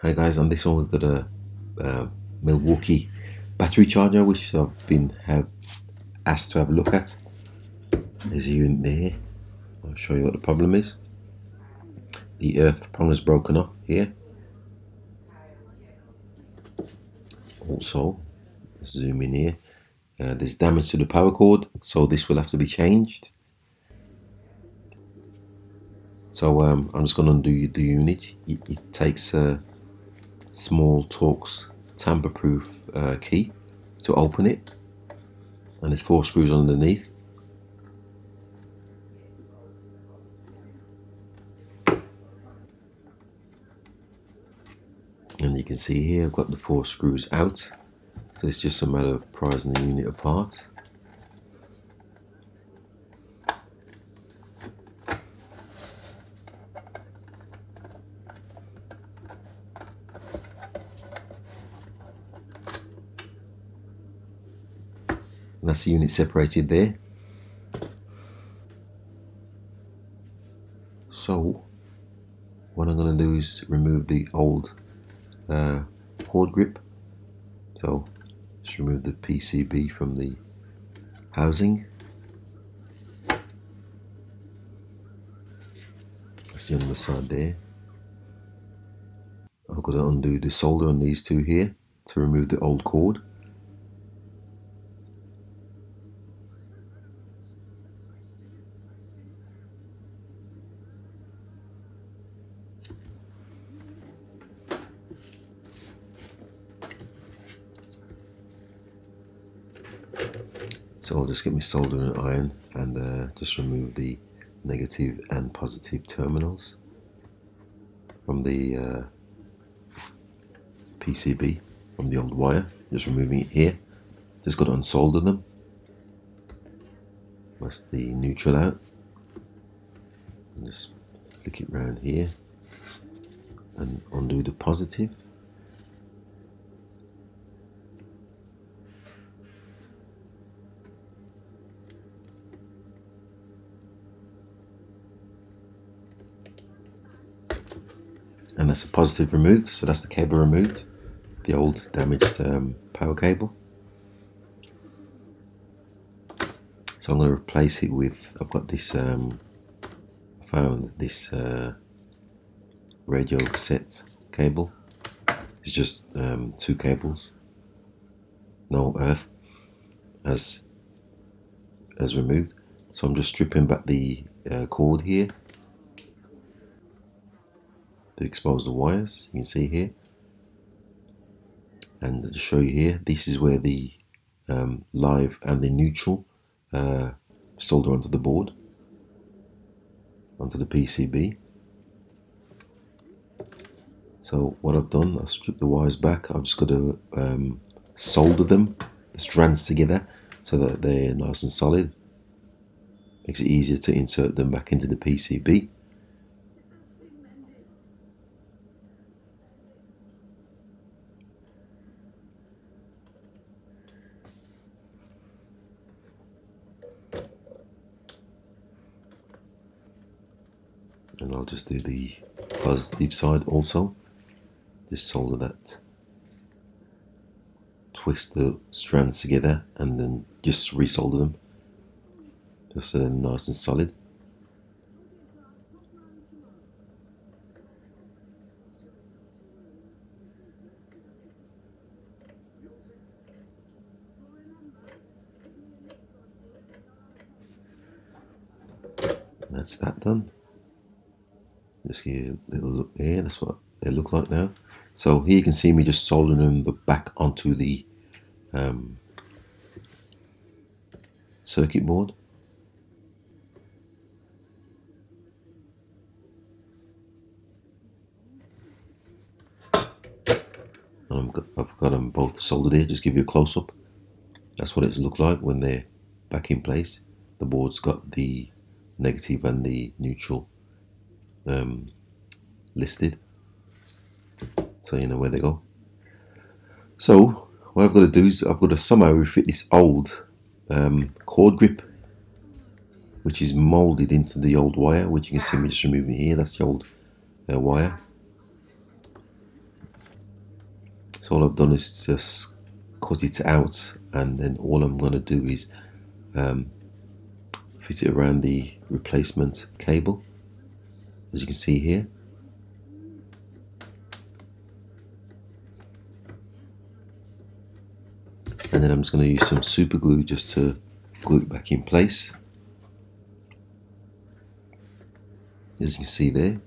Hi guys, on this one we've got a Milwaukee battery charger which I've been asked to have a look at. There's a unit there. I'll show you what the problem is. The earth prong is broken off here. Also, zoom in here. There's damage to the power cord, so this will have to be changed. So I'm just going to undo the unit. It takes a small Torx tamper-proof key to open it, and there's 4 screws underneath. And you can see here I've got the 4 screws out, so it's just a matter of prising the unit apart. And that's the unit separated there. So what I'm going to do is remove the old cord grip. So just remove the PCB from the housing. That's the other side there. I've got to undo the solder on these two here to remove the old cord. So I'll just get my soldering iron and just remove the negative and positive terminals from the PCB, from the old wire. Just removing it here. Just got to unsolder them. That's the neutral out. And just flick it round here and undo the positive. And that's a positive removed, so that's the cable removed, the old damaged power cable. So I'm going to replace it with, I've got this, found this radio cassette cable. It's just 2 cables, no earth as removed. So I'm just stripping back the cord here to expose the wires. You can see here, and to show you here, this is where the live and the neutral solder onto the board, onto the PCB. So what I've done, I've stripped the wires back. I've just got to solder them, the strands together, so that they're nice and solid. Makes it easier to insert them back into the PCB. And I'll just do the positive side also. Just solder that, twist the strands together, and then just resolder them, just so they're nice and solid. And that's that done. Just give you a little look there, that's what they look like now. So here you can see me just soldering them back onto the circuit board. And I've got them both soldered here, just give you a close-up. That's what it looks like when they're back in place. The board's got the negative and the neutral listed, so you know where they go. So what I've got to do is I've got to somehow refit this old cord grip, which is molded into the old wire, which you can see me just removing here. That's the old wire. So all I've done is just cut it out, and then all I'm going to do is fit it around the replacement cable, as you can see here. And then I'm just going to use some super glue just to glue it back in place. As you can see there,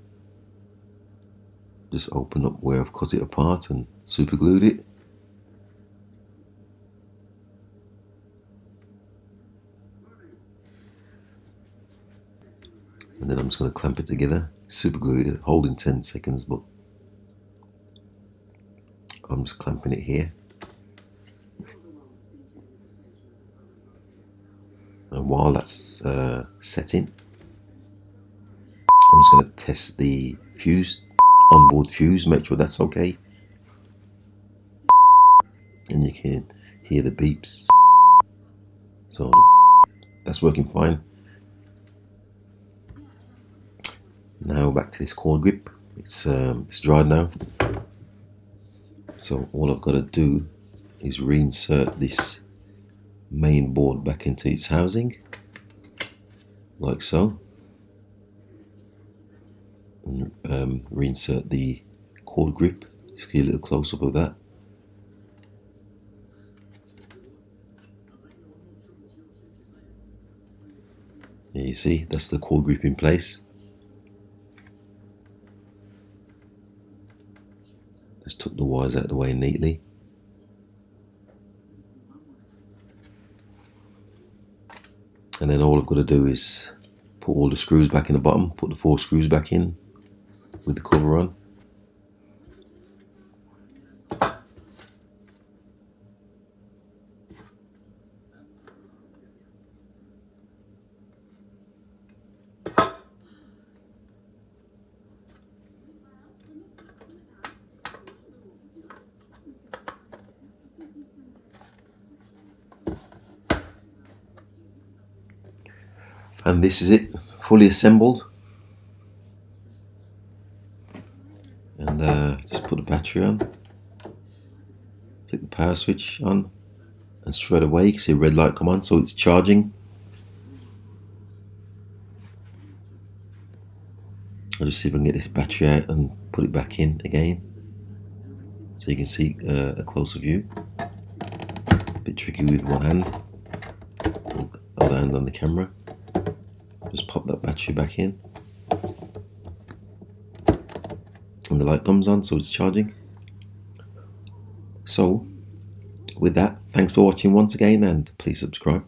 just open up where I've cut it apart and super glued it. And then I'm just going to clamp it together, super glue it, holding 10 seconds, but I'm just clamping it here. And while that's setting, I'm just going to test the fuse, onboard fuse, make sure that's okay. And you can hear the beeps. So that's working fine. Now back to this cord grip. It's dried now. So all I've got to do is reinsert this main board back into its housing, like so. And reinsert the cord grip. Just get a little close up of that. There you see, that's the cord grip in place. Just took the wires out of the way neatly. And then all I've got to do is put all the screws back in the bottom, put the 4 screws back in with the cover on. And this is it, fully assembled. And just put the battery on, click the power switch on, and straight away you can see a red light come on, so it's charging. I'll just see if I can get this battery out and put it back in again, so you can see a closer view. A bit tricky with one hand, other hand on the camera. Just pop that battery back in, and the light comes on, so it's charging. So with that, thanks for watching once again, and please subscribe.